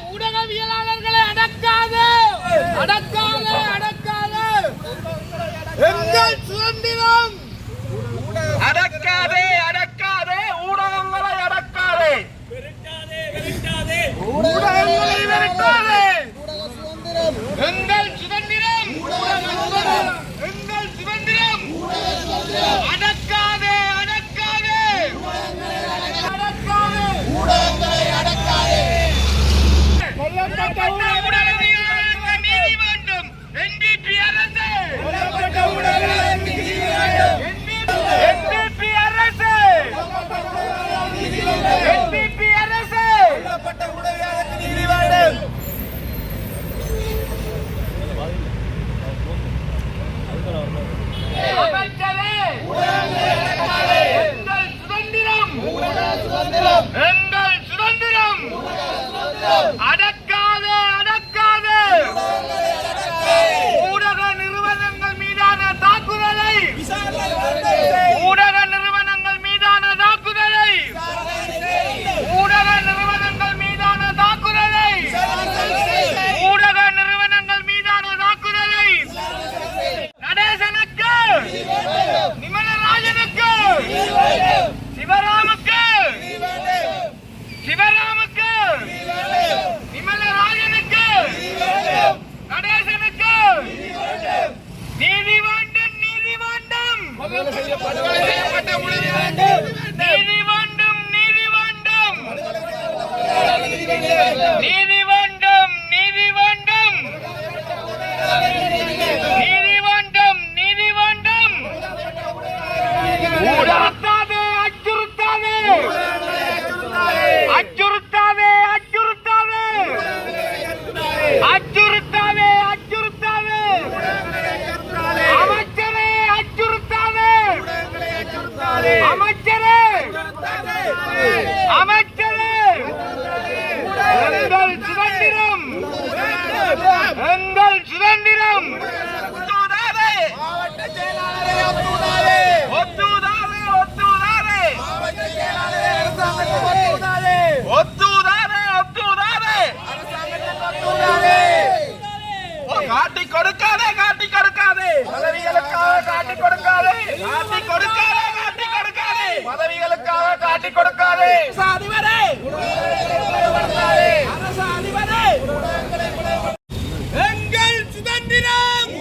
ஊடகவியலாளர்களை அடக்காது அடக்காது அடக்காது எங்கள் சுதந்திரம் அடக்காதே அடக்காதே ஊடகங்களை அடக்காதே ஊடகங்களை விரட்டாதே எங்கள் சுதந்திரம் எங்கள் சுதந்திரம் அடக்காதே அடக்காதே அடக்காதே ஊடகங்களை அடக்காதே கொல்லப்பட்ட ஊடகவியலாளர்களுக்கு நீதி வேண்டும் NDP அரசு கொல்லப்பட்ட ஊடகவியலாளர்களுக்கு நீதி வேண்டும் NDP அரசு NDP அரசு கொல்லப்பட்ட ஊடகவியலாளர்களுக்கு நீதி வேண்டும் அமைச்சரே எங்கள் சுதந்திரம் எங்கள் சுதந்திரம் அடக்காதே அடக்காதே ஊடக நிறுவனங்கள் மீதான தாக்குதலை ஊடக நிறுவனங்கள் மீதான தாக்குதலை ஊடக நிறுவனங்கள் மீதான தாக்குதலை ஊடக நிறுவனங்கள் மீதான தாக்குதலை நடேசனுக்கு நிமலராஜனுக்கு சிவராமுக்கு சிவராமுக்கு நிமலராஜனுக்கு நடேசனுக்கு நீதி வேண்டும் நீதி வேண்டும் நீதி வேண்டும் நீதி வேண்டும் நீதி வேண்டும் நீதி வேண்டும் நீதி வேண்டும் நீதி வேண்டும் அச்சுறுத்தாதே அச்சுறுத்தாதே அச்சுறுத்தாதே அச்சுறுத்தாதே அச்சுறுத்தாதே அச்சுறுத்தாதே அமைச்சரே அச்சுறுத்தாதே அமைச்சரே அமைச்சரே எங்கள் சுதந்திரம் எங்கள் சுதந்திரம் ஒத்துதாதே மாவட்ட செயலாளரை ஒத்துதாதே ஒத்துதாதே ஒத்துதாதே மாவட்ட செயலாளரை அரசாங்கத்தை ஒத்துதாதே ஒத்துதாதே ஒத்துதாதே அரசாங்கத்தை ஒத்துதாதே காட்டி கொடுக்காதே காட்டி கொடுக்காதே பதவிகளுக்காக காட்டி கொடுக்காதே காட்டி கொடுக்காதே காட்டி கொடுக்காதே பதவிகளுக்காக காட்டி கொடுக்காதே அதிபரே அரசு அதிபரே எங்கள் சுதந்திரம்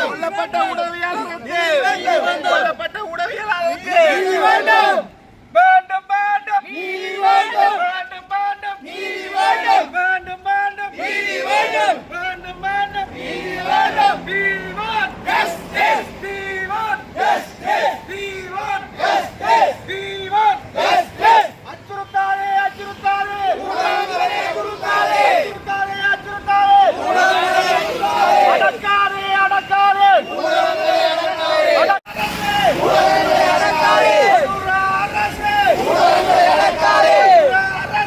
கொல்லப்பட்ட உடவியாளருக்கு கொல்லப்பட்ட உடவியாளருக்கு வேண்டும் வேண்டும் வேண்டும் நீதி வேண்டும் வேண்டும் வேண்டும் நீதி வேண்டும் வேண்டும் வேண்டும் நீதி வேண்டும் வேண்டும் வேண்டும் நீதி வேண்டும் we want justice we want justice we want justice we want justice அச்சுறுத்தாதே அச்சுறுத்தாதே ஊடகங்களை அச்சுறுத்தாதே அச்சுறுத்தாதே அச்சுறுத்தாதே ஊடகங்களை அச்சுறுத்தாதே அடக்காதே அடக்காதே ஊடகங்களை அடக்காதே ஊடகங்களை அடக்காதே அரசு ஊடகங்களை அடக்காதே அரசு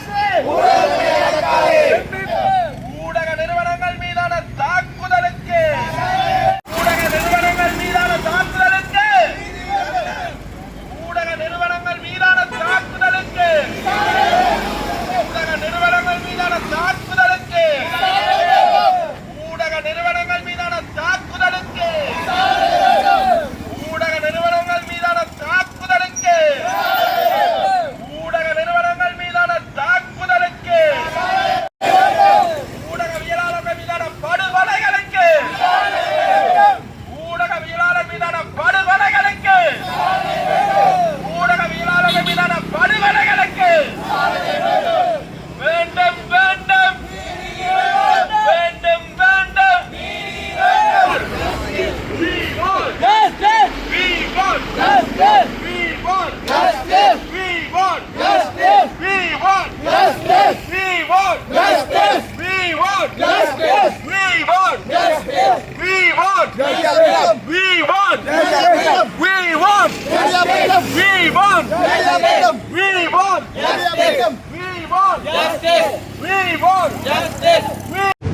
justice. We want justice. We want justice. We want justice. We want justice. We want justice. We want justice. We want justice. We want justice. We want justice.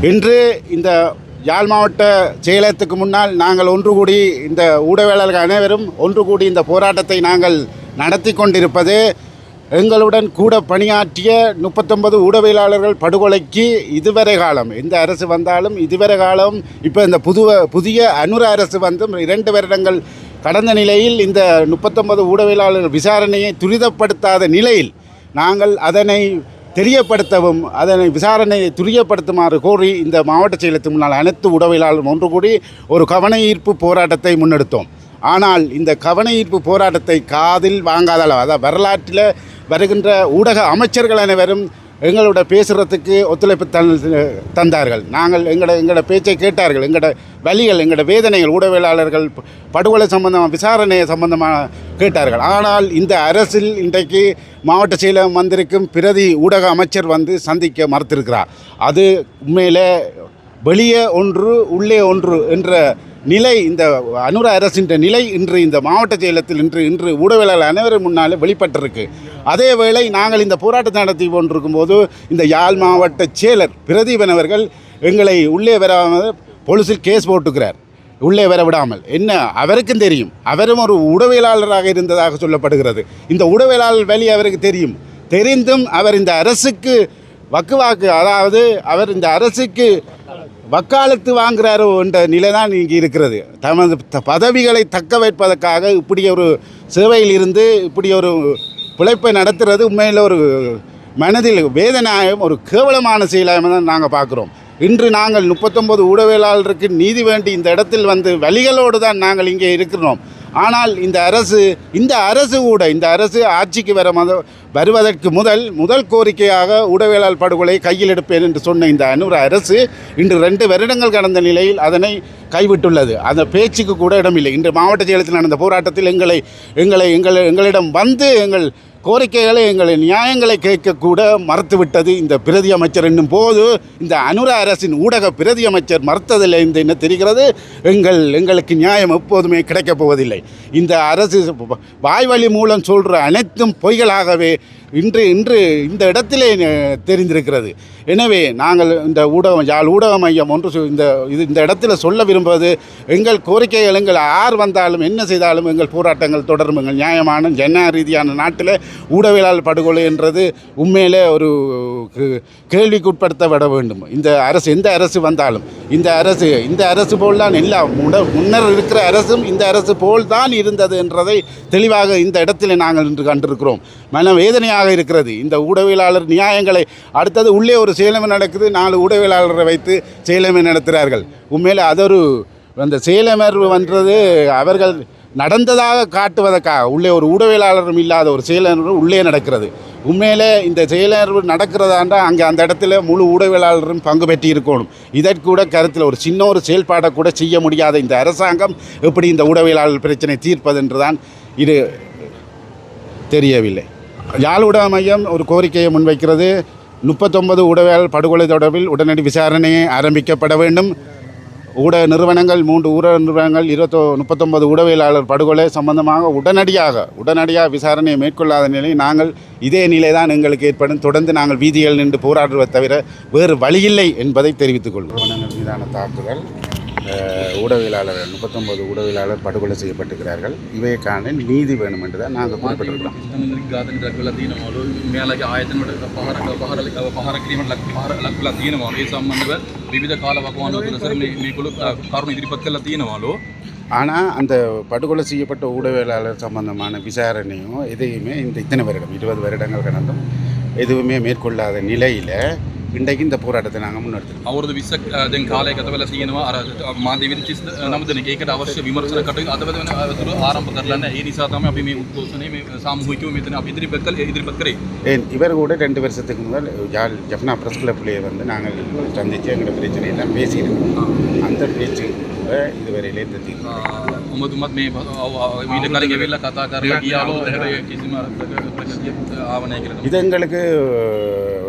இன்று இந்த யாழ் மாவட்ட செயலகத்துக்கு முன்னால் நாங்கள் ஒன்று கூடி இந்த ஊடகவியலாளர்கள் அனைவரும் ஒன்று கூடி இந்த போராட்டத்தை நாங்கள் நடத்தி கொண்டிருப்பது எங்களுடன் கூட பணியாற்றிய 39 ஊடகவியலாளர்கள் படுகொலைக்கு இதுவரை காலம் எந்த அரசு வந்தாலும் இதுவரை காலம் இப்போ இந்த புதிய அனுர அரசு வந்து 2 வருடங்கள் கடந்த நிலையில் இந்த 39 ஊடகவியலாளர்கள் விசாரணையை துரிதப்படுத்தாத நிலையில் நாங்கள் அதனை தெரியப்படுத்தவும் அதனை விசாரணையை துரியப்படுத்துமாறு கோரி இந்த மாவட்ட செயலகத்துக்கு முன்னால் அனைத்து ஊடகவியலாளர்களும் ஒன்று கூடி ஒரு கவன ஈர்ப்பு போராட்டத்தை முன்னெடுத்தோம். ஆனால் இந்த கவன ஈர்ப்பு போராட்டத்தை காதில் வாங்காத அளவு அதாவது வரலாற்றில் வருகின்ற ஊடக அமைச்சர்கள் அனைவரும் எங்களோட பேசுகிறதுக்கு ஒத்துழைப்பு தந்தார்கள். நாங்கள் எங்களோட பேச்சை கேட்டார்கள். எங்களோட வலிகள் எங்களோட வேதனைகள் ஊடகவியலாளர்கள் படுகொலை சம்பந்தமாக விசாரணையை சம்பந்தமாக கேட்டார்கள். ஆனால் இந்த அரசில் இன்றைக்கு மாவட்ட செயலகம் வந்திருக்கும் பிரதி ஊடக அமைச்சர் வந்து சந்திக்க மறுத்திருக்கிறார். அது உண்மையிலே வெளியே ஒன்று உள்ளே ஒன்று என்ற நிலை இந்த அனுர அரசின் நிலை இன்று இந்த மாவட்ட செயலகத்தில் இன்று ஊடகவியலாளர் அனைவரும் முன்னாலே வெளிப்பட்டிருக்கு. அதே வேளை நாங்கள் இந்த போராட்டத்தை நடத்தி கொண்டிருக்கும் போது இந்த யாழ் மாவட்ட செயலர் பிரதீபன் அவர்கள் எங்களை உள்ளே வராமல் போலீஸில் கேஸ் போட்டுக்கிறார். உள்ளே வர விடாமல் என்ன அவருக்கும் தெரியும். அவரும் ஒரு ஊடகவியலாளராக இருந்ததாக சொல்லப்படுகிறது. இந்த ஊடகவியலாளர் வழி அவருக்கு தெரிந்தும் அவர் இந்த அரசுக்கு வக்குவாக்கு அதாவது அவர் இந்த அரசுக்கு வக்காலத்து வாங்குகிறாரோ என்ற நிலை தான் இங்கே இருக்கிறது. தமது பதவிகளை தக்க வைப்பதற்காக இப்படி ஒரு சேவையில் இருந்து இப்படி ஒரு பிழைப்பை நடத்துறது உண்மையில் ஒரு மனதில் வேதனையாயும் ஒரு கேவலமான செயலாக தான் நாங்கள் பார்க்குறோம். இன்று நாங்கள் 39 ஊடகவியலாளருக்கு நீதி வேண்டி இந்த இடத்தில் வந்து வழிகளோடு தான் நாங்கள் இங்கே இருக்கிறோம். ஆனால் இந்த அரசு ஆட்சிக்கு வருவதற்கு முதல் கோரிக்கையாக ஊடகவியலாளர் படுகொலை கையில் எடுப்பேன் என்று சொன்ன இந்த அனுர அரசு இன்று 2 வருடங்கள் கடந்த நிலையில் அதனை கைவிட்டுள்ளது. அந்த பேச்சுக்கு கூட இடமில்லை. இன்று மாவட்ட செயலகத்தில் நடந்த போராட்டத்தில் எங்களிடம் வந்து எங்கள் கோரிக்கைகளை எங்களின் நியாயங்களை கேட்கக்கூட மறுத்துவிட்டது இந்த பிரதி அமைச்சர் என்னும் போது இந்த அனுர அரசின் ஊடக பிரதி அமைச்சர் மறுத்ததில்லை என்று என்ன தெரிகிறது. எங்களுக்கு நியாயம் எப்போதுமே கிடைக்கப் போவதில்லை. இந்த அரசு வாய்வழி மூலம் சொல்கிற அனைத்தும் பொய்களாகவே இன்று இந்த இடத்திலே தெரிந்திருக்கிறது. எனவே நாங்கள் இந்த யாழ் ஊடக மையம் ஒன்று இந்த இடத்துல சொல்ல விரும்புவது எங்கள் கோரிக்கைகள் எங்கள் யார் வந்தாலும் என்ன செய்தாலும் எங்கள் போராட்டங்கள் தொடரும். எங்கள் நியாயமான ஜன ரீதியான நாட்டில் ஊடகவியலாளர் படுகொலை என்றது உண்மையிலே ஒரு கேள்விக்குட்படுத்தப்பட வேண்டும். இந்த அரசு எந்த அரசு வந்தாலும் இந்த அரசு போல் தான் எல்லாம் முன்னர் இருக்கிற அரசும் இந்த அரசு போல் தான் இருந்தது என்றதை தெளிவாக இந்த இடத்தில் நாங்கள் இன்று கண்டிருக்கிறோம். மனவேதனையாக இருக்கிறது. இந்த ஊடகவியலாளர் நியாயங்களை அடுத்தது உள்ளே ஒரு செயலமை நடக்குது. 4 ஊடகவியலாளரை வைத்து செயலமை நடத்துகிறார்கள். உண்மையில் அதொரு அந்த செயலமர்வு வந்தது அவர்கள் நடந்ததாக காட்டுவதற்காக உள்ளே ஒரு ஊடகவியலாளரும் இல்லாத ஒரு செயலமர்வு உள்ளே நடக்கிறது. உண்மையிலே இந்த செயலமர்வு நடக்கிறதாண்டா அங்கே அந்த இடத்துல முழு ஊடகவியலாளரும் பங்கு பெற்றி இருக்கணும். இதற்கூட கருத்தில் ஒரு சின்ன ஒரு செயல்பாடை கூட செய்ய முடியாத இந்த அரசாங்கம் எப்படி இந்த ஊடகவியலாளர் பிரச்சனை தீர்ப்பது என்றுதான் இது தெரியவில்லை. யாழ் ஊடக மையம் ஒரு கோரிக்கையை முன்வைக்கிறது. 39 ஊடகவியலாளர் படுகொலை தொடர்பில் உடனடி விசாரணையை ஆரம்பிக்கப்பட வேண்டும். ஊடக நிறுவனங்கள் 3 ஊடக நிறுவனங்கள் 39 ஊடகவியலாளர் படுகொலை சம்பந்தமாக உடனடியாக விசாரணையை மேற்கொள்ளாத நிலை நாங்கள் இதே நிலை தான் எங்களுக்கு ஏற்படும். தொடர்ந்து நாங்கள் வீதிகள் நின்று போராடுவதை தவிர வேறு வழியில்லை என்பதை தெரிவித்துக் கொள்வோம். நிறுவனங்கள் மீதான தாக்குதல் ஊடகவியலாளர்கள் 39 ஊடகவியலாளர் படுகொலை செய்யப்பட்டிருக்கிறார்கள். இவைக்கான நீதி வேணும் என்று தான் நாங்கள் குறிப்பிட்டிருக்கிறோம். ஆனால் அந்த படுகொலை செய்யப்பட்ட ஊடகவியலாளர் சம்பந்தமான விசாரணையும் எதையுமே இத்தனை வருடம் 20 வருடங்கள் கடந்தும் எதுவுமே மேற்கொள்ளாத நிலையில் இன்றைக்கு இந்த போராட்டத்தை நாங்கள் முன்னெடுத்துருக்கோம். අවුරුදු 20ක් දැන් කාලයක ගත වෙලා තියෙනවා. අර මාධ්‍ය විනිශ්චය 9 දෙනෙක් ඒකට අවශ්‍ය විමර්ශන කටයුතු අද වෙන අතුරු ආරම්භ කරලා නැහැ. ඒ නිසා තමයි අපි මේ උද්ඝෝෂණය මේ සාමූහිකව මෙතන අපි ඉදිරිපත් කරේ. இவர் கூட 2 வருஷத்துக்கு முதல் யாழ் ஜப்னா பிரஸ் கிளப்லேயே வந்து நாங்கள் சந்தித்து எங்களோட பிரச்சனையெல்லாம் பேசியிருக்கோம். அந்த பேச்சு கூட இதுவரையிலே ඔබතුමත් මේ ඊට කලින් ගෙවිලා කතා කරලා ගියාලෝ එහෙම කිසිම ප්‍රගතියක් ආව නැහැ කියලා. இது எங்களுக்கு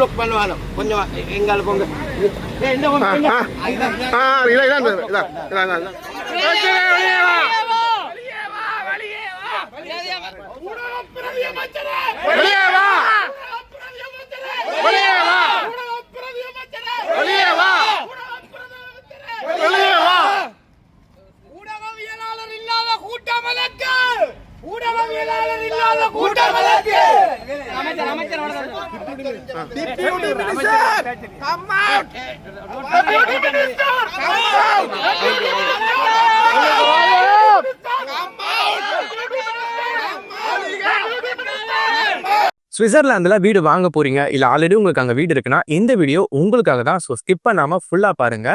ப்ளாக் பண்ணுவானோ கொஞ்சம் எங்கால போங்க ஊடகவியலாளர் இல்லாத கூட்டம் எதற்கு? ஊடகவியலாளர் இல்லாத கூட்டம் எதற்கு? அமைச்சர் Deputy Minister, come out! Deputy Minister, come out! சுவிட்சர்லாந்துல வீடு வாங்க போறீங்க இல்ல ஆல்ரெடி உங்களுக்கு அங்க வீடு இருக்குன்னா இந்த வீடியோ உங்களுக்காக தான். ஸோ ஸ்கிப் பண்ணாம ஃபுல்லா பாருங்க.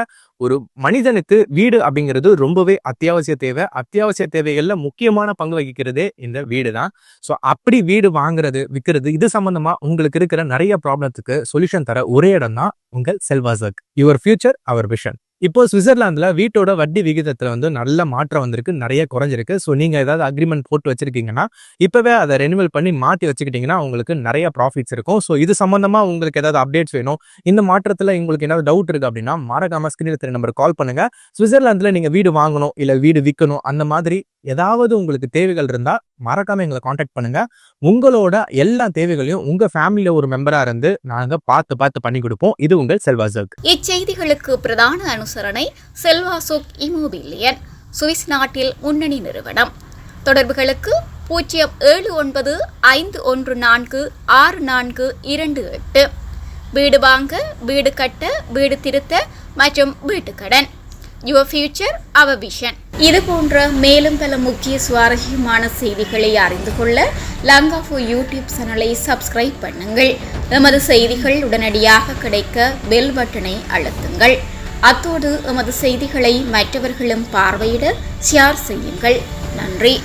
ஒரு மனிதனுக்கு வீடு அப்படிங்கிறது ரொம்பவே அத்தியாவசிய தேவை. அத்தியாவசிய தேவைகள்ல முக்கியமான பங்கு வகிக்கிறதே இந்த வீடு தான். ஸோ அப்படி வீடு வாங்குறது விற்கிறது இது சம்பந்தமா உங்களுக்கு இருக்கிற நிறைய ப்ராப்ளத்துக்கு சொல்யூஷன் தர ஒரே இடம் தான் உங்கள் செல்வாசக். Your future our vision. இப்போ சுவிட்சர்லாந்துல வீட்டோட வட்டி விகிதத்துல வந்து நல்ல மாற்றம் வந்திருக்கு, நிறைய குறைஞ்சிருக்கு. ஸோ நீங்க ஏதாவது அக்ரிமெண்ட் போட்டு வச்சிருக்கீங்கன்னா இப்பவே அதை ரெனிவல் பண்ணி மாற்றி வச்சுக்கிட்டீங்கன்னா உங்களுக்கு நிறைய ப்ராஃபிட்ஸ் இருக்கும். ஸோ இது சம்பந்தமா உங்களுக்கு ஏதாவது அப்டேட்ஸ் வேணும், இந்த மாற்றத்துல உங்களுக்கு ஏதாவது டவுட் இருக்கு அப்படின்னா மறக்காம ஸ்கிரீன்ல தெரிய நம்பர் கால் பண்ணுங்க. சுவிட்சர்லாந்துல நீங்க வீடு வாங்கணும் இல்ல வீடு விற்கணும் அந்த மாதிரி ஏதாவது உங்களுக்கு தேவைகள் இருந்தா மறக்காம எங்களை காண்டாக்ட் பண்ணுங்க. உங்களோட எல்லா தேவைகளையும் உங்க ஃபேமிலியில ஒரு மெம்பரா இருந்து நாங்க பார்த்து பண்ணி கொடுப்போம். இது உங்கள் செல்வாசக். இச்செய்திகளுக்கு பிரதான அனுசரணை செல்வாசோக் இமோபிலியன், சுவிஸ் நாட்டில் முன்னணி நிறுவனம். தொடர்புகளுக்கு 07951464428. வீடு வாங்க, வீடு கட்ட, வீடு திருத்த மற்றும் வீட்டுக்கடன். Your future our vision. இது போன்ற மேலும் பல முக்கிய சுவாரஸ்யமான செய்திகளை அறிந்து கொள்ள லங்காஃபோ யூடியூப் சேனலை சப்ஸ்கிரைப் பண்ணுங்கள். எமது செய்திகள் உடனடியாக கிடைக்க பெல் பட்டனை அழுத்துங்கள். அத்தோடு எமது செய்திகளை மற்றவர்களும் பார்வையிட ஷேர் செய்யுங்கள். நன்றி.